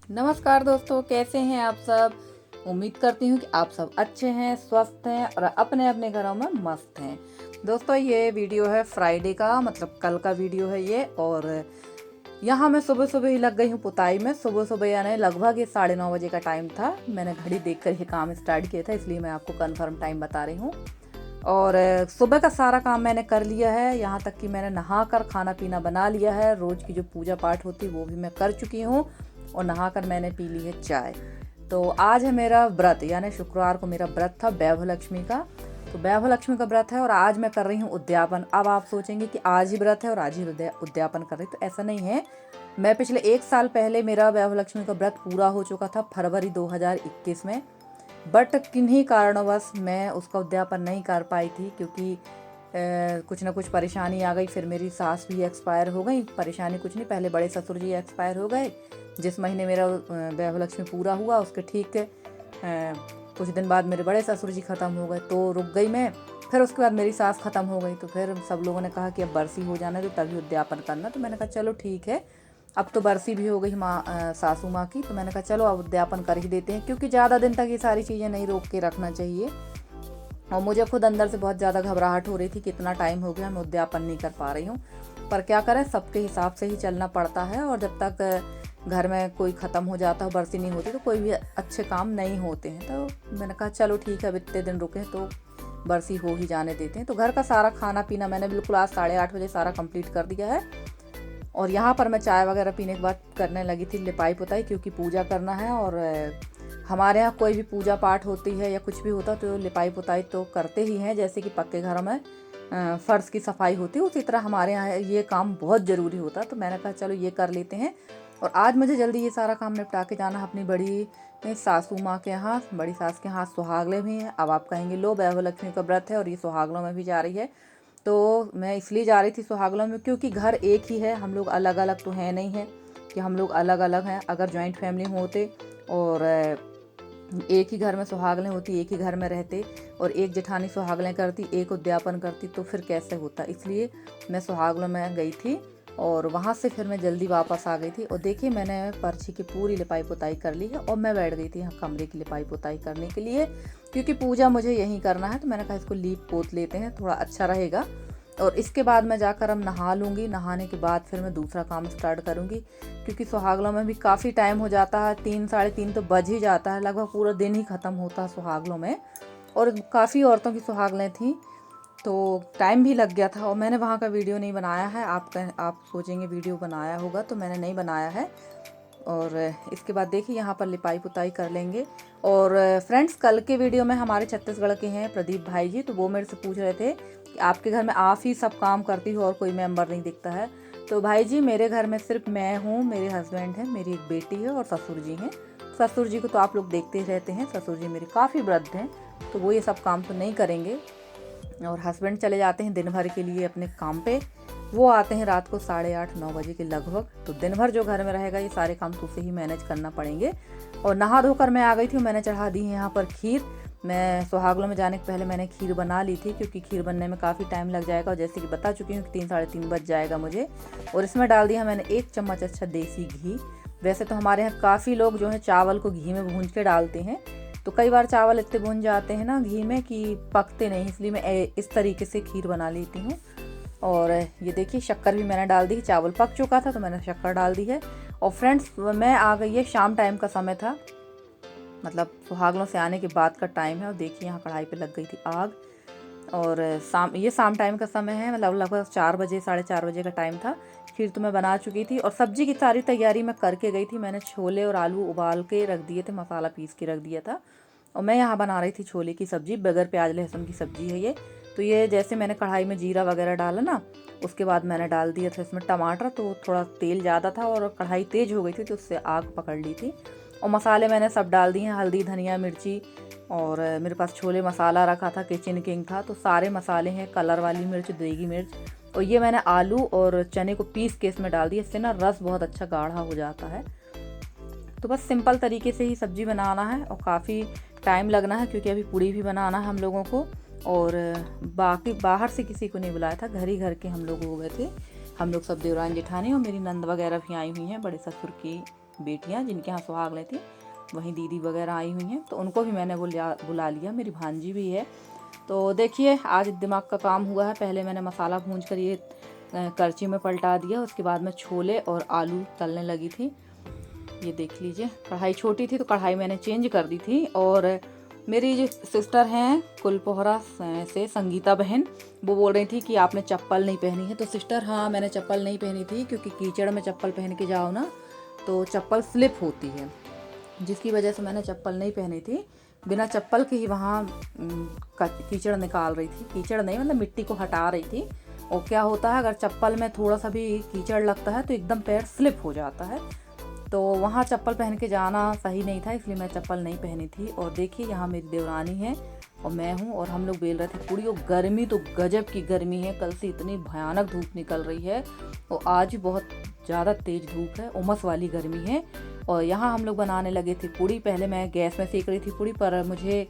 नमस्कार दोस्तों, कैसे हैं आप सब। उम्मीद करती हूँ कि आप सब अच्छे हैं, स्वस्थ हैं और अपने अपने घरों में मस्त हैं। दोस्तों, ये वीडियो है फ्राइडे का, मतलब कल का वीडियो है ये। और यहाँ मैं सुबह सुबह ही लग गई हूँ पुताई में। सुबह सुबह यानी लगभग ये 9:30 बजे का टाइम था। मैंने घड़ी देख कर ये काम स्टार्ट किया था, इसलिए मैं आपको कन्फर्म टाइम बता रही हूँ। और सुबह का सारा काम मैंने कर लिया है, यहाँ तक कि मैंने नहा कर खाना पीना बना लिया है। रोज़ की जो पूजा पाठ होती है वो भी मैं कर चुकी हूँ और नहाकर मैंने पी ली है चाय। तो आज है मेरा व्रत, यानी शुक्रवार को मेरा व्रत था वैभव लक्ष्मी का। तो वैभव लक्ष्मी का व्रत है और आज मैं कर रही हूँ उद्यापन। अब आप सोचेंगे कि आज ही व्रत है और आज ही उद्यापन कर रही, तो ऐसा नहीं है। मैं पिछले 1 साल पहले मेरा वैभव लक्ष्मी का व्रत पूरा हो चुका था, फरवरी 2021 में। बट किन्हीं कारणवश मैं उसका उद्यापन नहीं कर पाई थी, क्योंकि कुछ ना कुछ परेशानी आ गई। फिर मेरी सास भी एक्सपायर हो गई। परेशानी कुछ नहीं, पहले बड़े ससुर जी एक्सपायर हो गए। जिस महीने मेरा वैभव लक्ष्मी पूरा हुआ उसके ठीक कुछ दिन बाद मेरे बड़े ससुर जी ख़त्म हो गए, तो रुक गई मैं। फिर उसके बाद मेरी सास ख़त्म हो गई, तो फिर सब लोगों ने कहा कि अब बरसी हो जाना तो तभी उद्यापन करना। तो मैंने कहा चलो ठीक है, अब तो बरसी भी हो गई सासू माँ की। तो मैंने कहा चलो अब उद्यापन कर ही देते हैं, क्योंकि ज़्यादा दिन तक ये सारी चीज़ें नहीं रोक के रखना चाहिए। और मुझे खुद अंदर से बहुत ज़्यादा घबराहट हो रही थी, कितना टाइम हो गया मैं उद्यापन नहीं कर पा रही हूँ। पर क्या करें, सबके हिसाब से ही चलना पड़ता है। और जब तक घर में कोई ख़त्म हो जाता है, बरसी नहीं होती, तो कोई भी अच्छे काम नहीं होते हैं। तो मैंने कहा चलो ठीक है, अब इतने दिन रुके तो बरसी हो ही जाने देते हैं। तो घर का सारा खाना पीना मैंने बिल्कुल आज 8:30 बजे सारा कंप्लीट कर दिया है। और यहाँ पर मैं चाय वगैरह पीने के बाद करने लगी थी लिपाई पुताई, क्योंकि पूजा करना है। और हमारे यहाँ कोई भी पूजा पाठ होती है या कुछ भी होता तो लिपाई पुताई तो करते ही हैं। जैसे कि पक्के घरों में फ़र्श की सफाई होती है, उसी तरह हमारे यहाँ ये काम बहुत ज़रूरी होता है। तो मैंने कहा चलो ये कर लेते हैं। और आज मुझे जल्दी ये सारा काम निपटा के जाना अपनी बड़ी सासू माँ के यहाँ। बड़ी सास के हाथ सुहागले भी हैं। अब आप कहेंगे लो, वैभव लक्ष्मी का व्रत है और ये सुहागलों में भी जा रही है। तो मैं इसलिए जा रही थी सुहागलों में, क्योंकि घर एक ही है, हम लोग अलग अलग तो हैं नहीं हैं कि हम लोग अलग अलग हैं। अगर जॉइंट फैमिली होते और एक ही घर में सुहागलें होती, एक ही घर में रहते और एक जेठानी सुहागलें करती, एक उद्यापन करती, तो फिर कैसे होता। इसलिए मैं सुहागलों में गई थी और वहाँ से फिर मैं जल्दी वापस आ गई थी। और देखिए, मैंने पर्ची की पूरी लिपाई पुताई कर ली है और मैं बैठ गई थी यहाँ कमरे की लिपाई पुताई करने के लिए, क्योंकि पूजा मुझे यहीं करना है। तो मैंने कहा इसको लीप पोत लेते हैं, थोड़ा अच्छा रहेगा। और इसके बाद मैं जाकर अब नहा लूँगी। नहाने के बाद फिर मैं दूसरा काम स्टार्ट करूँगी, क्योंकि सुहागलों में भी काफ़ी टाइम हो जाता है। 3 साढ़े 3 तो बज ही जाता है, लगभग पूरा दिन ही ख़त्म होता है सुहागलों में। और काफ़ी औरतों की सुहागलें थीं, तो टाइम भी लग गया था। और मैंने वहाँ का वीडियो नहीं बनाया है। आप सोचेंगे वीडियो बनाया होगा, तो मैंने नहीं बनाया है। और इसके बाद देखिए यहाँ पर लिपाई पुताई कर लेंगे। और फ्रेंड्स, कल के वीडियो में हमारे छत्तीसगढ़ के हैं प्रदीप भाई जी, तो वो मेरे से पूछ रहे थे कि आपके घर में आप ही सब काम करती हो और कोई मेंबर नहीं दिखता है। तो भाई जी, मेरे घर में सिर्फ मैं हूँ, मेरे हस्बैंड हैं, मेरी एक बेटी है और ससुर जी हैं। ससुर जी को तो आप लोग देखते ही रहते हैं, ससुर जी मेरे काफ़ी वृद्ध हैं, तो वो ये सब काम तो नहीं करेंगे। और हस्बैंड चले जाते हैं दिन भर के लिए अपने काम पे। वो आते हैं रात को 8:30-9 बजे के लगभग। तो दिन भर जो घर में रहेगा ये सारे काम तो उसे ही मैनेज करना पड़ेंगे। और नहा धोकर मैं आ गई थी। मैंने चढ़ा दी है यहाँ पर खीर। मैं सुहागलों में जाने के पहले मैंने खीर बना ली थी, क्योंकि खीर बनने में काफ़ी टाइम लग जाएगा। और जैसे कि बता चुकी हूँ कि 3 साढ़े 3 बज जाएगा मुझे। और इसमें डाल दिया मैंने 1 चम्मच अच्छा देसी घी। वैसे तो हमारे यहाँ काफ़ी लोग जो है चावल को घी में भूंज के डालते हैं, तो कई बार चावल इतने भुन जाते हैं ना घी में कि पकते नहीं, इसलिए मैं इस तरीके से खीर बना लेती हूँ। और ये देखिए, शक्कर भी मैंने डाल दी। चावल पक चुका था तो मैंने शक्कर डाल दी है। और फ्रेंड्स, मैं आ गई है, शाम टाइम का समय था, मतलब सुहागलों से आने के बाद का टाइम है। और देखिए यहाँ कढ़ाई पे लग गई थी आग। और शाम टाइम का समय है, मतलब लगभग 4 बजे 4:30 बजे का टाइम था। खीर तो मैं बना चुकी थी और सब्जी की सारी तैयारी मैं करके गई थी। मैंने छोले और आलू उबाल के रख दिए थे, मसाला पीस के रख दिया था। और मैं यहाँ बना रही थी छोले की सब्ज़ी, बगैर प्याज लहसुन की सब्ज़ी है ये। तो ये जैसे मैंने कढ़ाई में जीरा वगैरह डाला ना, उसके बाद मैंने डाल दिया था इसमें टमाटर। तो थोड़ा तेल ज़्यादा था और कढ़ाई तेज़ हो गई थी, तो उससे आग पकड़ ली थी। और मसाले मैंने सब डाल दिए हैं, हल्दी धनिया मिर्ची। और मेरे पास छोले मसाला रखा था, किचन किंग था, तो सारे मसाले हैं, कलर वाली मिर्च, देगी मिर्च। और ये मैंने आलू और चने को पीस के इसमें डाल दिया, इससे ना रस बहुत अच्छा गाढ़ा हो जाता है। तो बस सिंपल तरीके से ही सब्ज़ी बनाना है और काफ़ी टाइम लगना है, क्योंकि अभी पूड़ी भी बनाना है हम लोगों को। और बाकी बाहर से किसी को नहीं बुलाया था, घर ही घर के हम लोग हो गए थे। हम लोग सब देवरान जेठानी और मेरी नंद वगैरह भी आई हुई हैं, बड़े ससुर की बेटियाँ जिनके यहाँ सुहाग ले थी, वहीं दीदी वगैरह आई हुई हैं, तो उनको भी मैंने बुला लिया। मेरी भांजी भी है। तो देखिए आज दिमाग का काम हुआ है। पहले मैंने मसाला भूंज कर ये करछी में पलटा दिया, उसके बाद मैं छोले और आलू तलने लगी थी। ये देख लीजिए, कढ़ाई छोटी थी तो कढ़ाई मैंने चेंज कर दी थी। और मेरी जो सिस्टर हैं कुलपोहरा से संगीता बहन, वो बोल रही थी कि आपने चप्पल नहीं पहनी है। तो सिस्टर हाँ, मैंने चप्पल नहीं पहनी थी क्योंकि कीचड़ में चप्पल पहन के जाओ ना तो चप्पल स्लिप होती है, जिसकी वजह से मैंने चप्पल नहीं पहनी थी। बिना चप्पल के ही वहाँ कीचड़ निकाल रही थी, कीचड़ नहीं मतलब मिट्टी को हटा रही थी। और क्या होता है, अगर चप्पल में थोड़ा सा भी कीचड़ लगता है तो एकदम पैर स्लिप हो जाता है। तो वहाँ चप्पल पहन के जाना सही नहीं था, इसलिए मैं चप्पल नहीं पहनी थी। और देखिए यहाँ मेरी देवरानी है और मैं हूँ, और हम लोग बेल रहे थे पूड़ी। और गर्मी तो गजब की गर्मी है, कल से इतनी भयानक धूप निकल रही है और आज बहुत ज़्यादा तेज़ धूप है, उमस वाली गर्मी है। और यहाँ हम लोग बनाने लगे थे पूड़ी। पहले मैं गैस में सेक रही थी पूड़ी, पर मुझे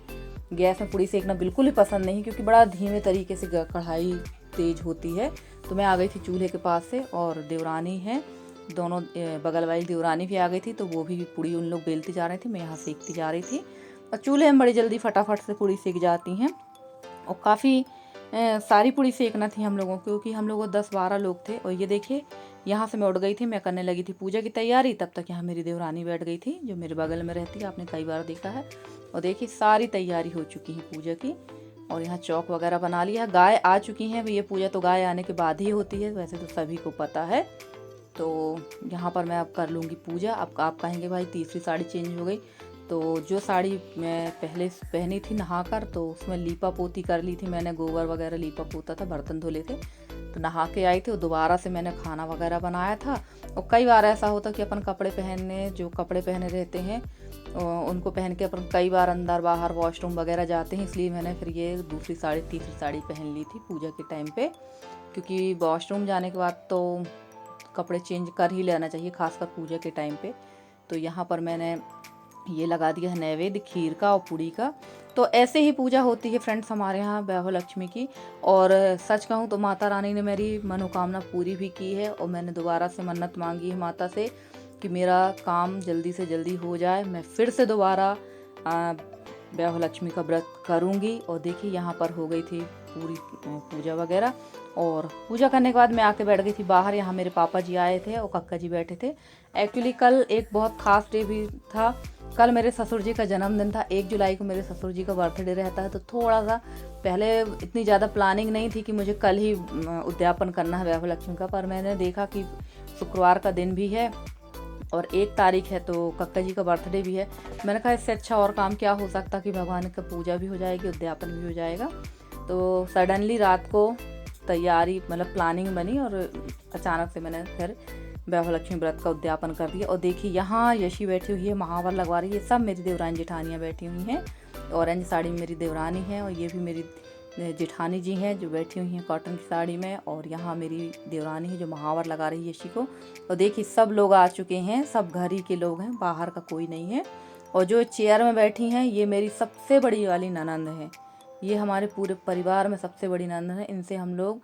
गैस में पूड़ी सेकना बिल्कुल ही पसंद नहीं, क्योंकि बड़ा धीमे तरीके से कढ़ाई तेज़ होती है। तो मैं आ गई थी चूल्हे के पास से, और देवरानी है, दोनों बगल वाली देवरानी भी आ गई थी, तो वो भी पूड़ी उन लोग बेलती जा रही थी, मैं यहाँ सेकती जा रही थी। और चूल्हे में बड़ी जल्दी फटाफट से पूड़ी सेक जाती हैं। और काफ़ी सारी पूड़ी सेकना थी हम लोगों को, क्योंकि हम लोग 10-12 लोग थे। और ये देखिए यहाँ से मैं उठ गई थी, मैं करने लगी थी पूजा की तैयारी। तब तक यहाँ मेरी देवरानी बैठ गई थी, जो मेरे बगल में रहती है, आपने कई बार देखा है। और देखिए सारी तैयारी हो चुकी है पूजा की। और यहाँ चौक वगैरह बना लिया है, गाय आ चुकी हैं। ये पूजा तो गाय आने के बाद ही होती है, वैसे तो सभी को पता है। तो यहाँ पर मैं अब कर लूँगी पूजा। अब आप कहेंगे भाई तीसरी साड़ी चेंज हो गई, तो जो साड़ी मैं पहले पहनी थी नहाकर, तो उसमें लीपा पोती कर ली थी मैंने, गोबर वगैरह लीपा पोता था, बर्तन धुले थे। तो नहा के आई थी और दोबारा से मैंने खाना वगैरह बनाया था। और कई बार ऐसा होता कि अपन कपड़े पहनने, जो कपड़े पहने रहते हैं उनको पहन के अपन कई बार अंदर बाहर वॉशरूम वगैरह जाते हैं, इसलिए मैंने फिर ये दूसरी साड़ी तीसरी साड़ी पहन ली थी पूजा के टाइम पे। क्योंकि वॉशरूम जाने के बाद तो कपड़े चेंज कर ही लेना चाहिए, खासकर पूजा के टाइम पे। तो यहाँ पर मैंने ये लगा दिया है नैवेद्य खीर का और पूड़ी का। तो ऐसे ही पूजा होती है फ्रेंड्स हमारे यहाँ वैभव लक्ष्मी की। और सच कहूँ तो माता रानी ने मेरी मनोकामना पूरी भी की है, और मैंने दोबारा से मन्नत मांगी है माता से कि मेरा काम जल्दी से जल्दी हो जाए, मैं फिर से दोबारा वैभव लक्ष्मी का व्रत करूँगी। और देखिए यहाँ पर हो गई थी पूरी पूजा वगैरह। और पूजा करने के बाद मैं आके बैठ गई थी बाहर। यहाँ मेरे पापा जी आए थे और कक्का जी बैठे थे। एक्चुअली कल एक बहुत ख़ास डे भी था, कल मेरे ससुर जी का जन्मदिन था। 1 जुलाई को मेरे ससुर जी का बर्थडे रहता है। तो थोड़ा सा पहले इतनी ज़्यादा प्लानिंग नहीं थी कि मुझे कल ही उद्यापन करना है वैभव लक्ष्मी का, पर मैंने देखा कि शुक्रवार का दिन भी है और 1 तारीख है, तो कक्का जी का बर्थडे भी है। मैंने कहा इससे अच्छा और काम क्या हो सकता कि भगवान का पूजा भी हो जाएगी, उद्यापन भी हो जाएगा। तो सडनली रात को तैयारी मतलब प्लानिंग बनी और अचानक से मैंने फिर वैभव लक्ष्मी व्रत का उद्यापन कर दिया। और देखिए यहाँ यशी बैठी हुई है, महावर लगवा रही है। सब मेरी देवरानी जेठानियाँ बैठी हुई हैं। ऑरेंज साड़ी में मेरी देवरानी है, और ये भी मेरी जेठानी जी हैं जो बैठी हुई हैं कॉटन की साड़ी में। और यहाँ मेरी देवरानी है जो महावर लगा रही है यशी को। और देखिए सब लोग आ चुके हैं, सब घर ही के लोग हैं, बाहर का कोई नहीं है। और जो चेयर में बैठी हैं ये मेरी सबसे बड़ी वाली ननंद है। ये हमारे पूरे परिवार में सबसे बड़ी ननंद है। इनसे हम लोग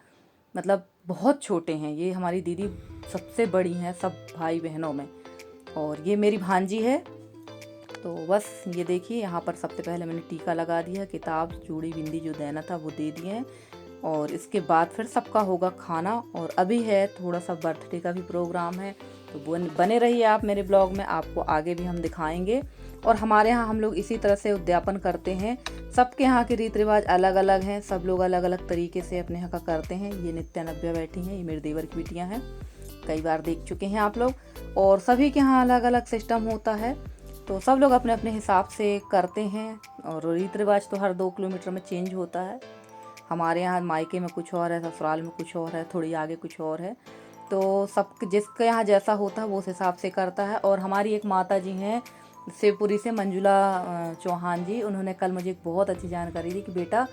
मतलब बहुत छोटे हैं। ये हमारी दीदी सबसे बड़ी हैं सब भाई बहनों में। और ये मेरी भांजी है। तो बस ये देखिए यहाँ पर सबसे पहले मैंने टीका लगा दिया, किताब चूड़ी बिंदी जो देना था वो दे दिए हैं। और इसके बाद फिर सबका होगा खाना। और अभी है थोड़ा सा बर्थडे का भी प्रोग्राम है, तो बने रहिए आप मेरे ब्लॉग में, आपको आगे भी हम दिखाएंगे। और हमारे यहाँ हम लोग इसी तरह से उद्यापन करते हैं। सबके यहाँ के रीति रिवाज अलग अलग हैं, सब लोग अलग अलग तरीके से अपने यहाँ का करते हैं। ये नित्या नव्या बैठी हैं, ये मेरे देवर की बेटियाँ हैं, कई बार देख चुके हैं आप लोग। और सभी के यहाँ अलग अलग सिस्टम होता है, तो सब लोग अपने अपने हिसाब से करते हैं। और रीति रिवाज तो हर 2 किलोमीटर में चेंज होता है। हमारे यहाँ मायके में कुछ और है, ससुराल में कुछ और है, थोड़ी आगे कुछ और है। तो सब जिसके यहाँ जैसा होता है वो उस हिसाब से करता है। और हमारी एक माता जी हैं शिवपुरी से, मंजुला चौहान जी, उन्होंने कल मुझे एक बहुत अच्छी जानकारी दी कि बेटा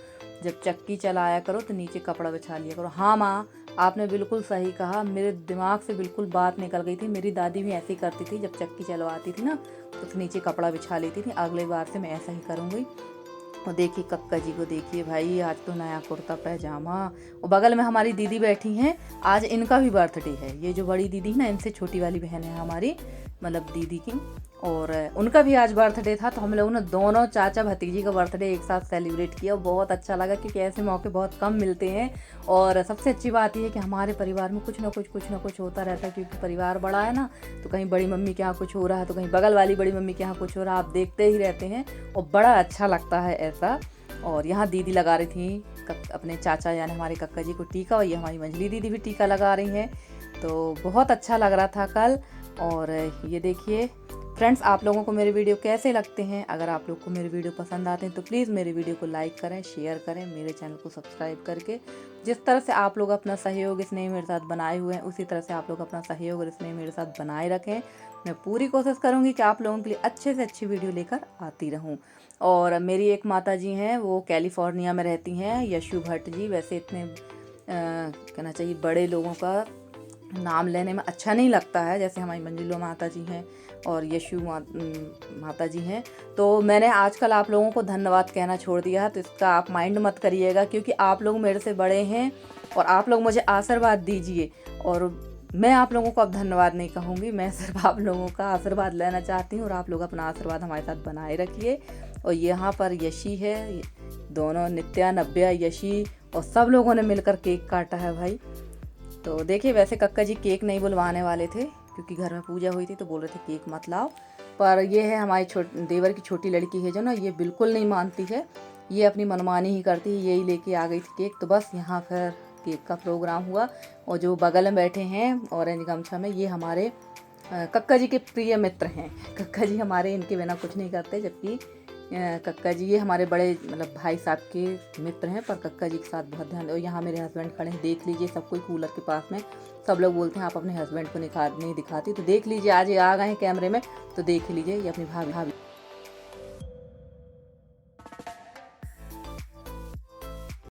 जब चक्की चलाया करो तो नीचे कपड़ा बिछा लिया करो। हाँ माँ, आपने बिल्कुल सही कहा, मेरे दिमाग से बिल्कुल बात निकल गई थी। मेरी दादी भी ऐसे ही करती थी, जब चक्की चलवाती थी ना तो नीचे कपड़ा बिछा लेती थी। अगले बार से मैं ऐसा ही करूँगी। और देखिए कक्का जी को, देखिए भाई आज तो नया कुर्ता पैजामा। और बगल में हमारी दीदी बैठी हैं, आज इनका भी बर्थडे है। ये जो बड़ी दीदी है ना, इनसे छोटी वाली बहन है हमारी, मतलब दीदी की, और उनका भी आज बर्थडे था। तो हम लोगों ने दोनों चाचा भतीजी का बर्थडे एक साथ सेलिब्रेट किया। बहुत अच्छा लगा क्योंकि ऐसे मौके बहुत कम मिलते हैं। और सबसे अच्छी बात यह है कि हमारे परिवार में कुछ ना कुछ होता रहता है, क्योंकि परिवार बड़ा है ना। तो कहीं बड़ी मम्मी के यहाँ कुछ हो रहा है, तो कहीं बगल वाली बड़ी मम्मी के यहाँ कुछ हो रहा है, आप देखते ही रहते हैं और बड़ा अच्छा लगता है ऐसा। और यहाँ दीदी लगा रही थी अपने चाचा यानी हमारे कक्का जी को टीका, और ये हमारी मंजली दीदी भी टीका लगा रही हैं। तो बहुत अच्छा लग रहा था कल। और ये देखिए फ्रेंड्स, आप लोगों को मेरे वीडियो कैसे लगते हैं? अगर आप लोग को मेरे वीडियो पसंद आते हैं तो प्लीज़ मेरे वीडियो को लाइक करें, शेयर करें, मेरे चैनल को सब्सक्राइब करके। जिस तरह से आप लोग अपना सहयोग स्नेह मेरे साथ बनाए हुए हैं, उसी तरह से आप लोग अपना सहयोग और स्नेह मेरे साथ बनाए रखें। मैं पूरी कोशिश करूँगी कि आप लोगों के लिए अच्छे से अच्छी वीडियो लेकर आती रहूँ। और मेरी एक माता जी हैं, वो कैलिफोर्निया में रहती हैं, यशु भट्ट जी। वैसे इतने कहना चाहिए बड़े लोगों का नाम लेने में अच्छा नहीं लगता है, जैसे हमारी मंजुला माता जी हैं और यशु माता जी हैं। तो मैंने आजकल आप लोगों को धन्यवाद कहना छोड़ दिया है, तो इसका आप माइंड मत करिएगा, क्योंकि आप लोग मेरे से बड़े हैं और आप लोग मुझे आशीर्वाद दीजिए। और मैं आप लोगों को अब धन्यवाद नहीं कहूँगी, मैं सिर्फ आप लोगों का आशीर्वाद लेना चाहती हूँ। और आप लोग अपना आशीर्वाद हमारे साथ बनाए रखिए। और यहाँ पर यशी है, दोनों नित्या, नव्या, यशी और सब लोगों ने मिलकर केक काटा है भाई। तो देखिए वैसे कक्का जी केक नहीं बुलवाने वाले थे, क्योंकि घर में पूजा हुई थी, तो बोल रहे थे केक मत लाओ। पर ये है हमारी देवर की छोटी लड़की है जो ना, ये बिल्कुल नहीं मानती है, ये अपनी मनमानी ही करती है। यही लेके आ गई थी केक। तो बस यहाँ फिर केक का प्रोग्राम हुआ। और जो बगल में बैठे हैं ऑरेंज गमछा में, ये हमारे कक्का जी के प्रिय मित्र हैं। कक्का जी हमारे इनके बिना कुछ नहीं करते, जबकि कक्का जी ये हमारे बड़े मतलब भाई साहब के मित्र हैं। पर कक्का जी के साथ बहुत ध्यान दो। यहाँ मेरे हस्बैंड खड़े हैं, देख लीजिए, सब कोई कूलर के पास में। सब लोग बोलते हैं आप अपने हस्बैंड को नहीं दिखाती, तो देख लीजिए आज ये आ गए हैं कैमरे में, तो देख लीजिए, ये अपनी भाभी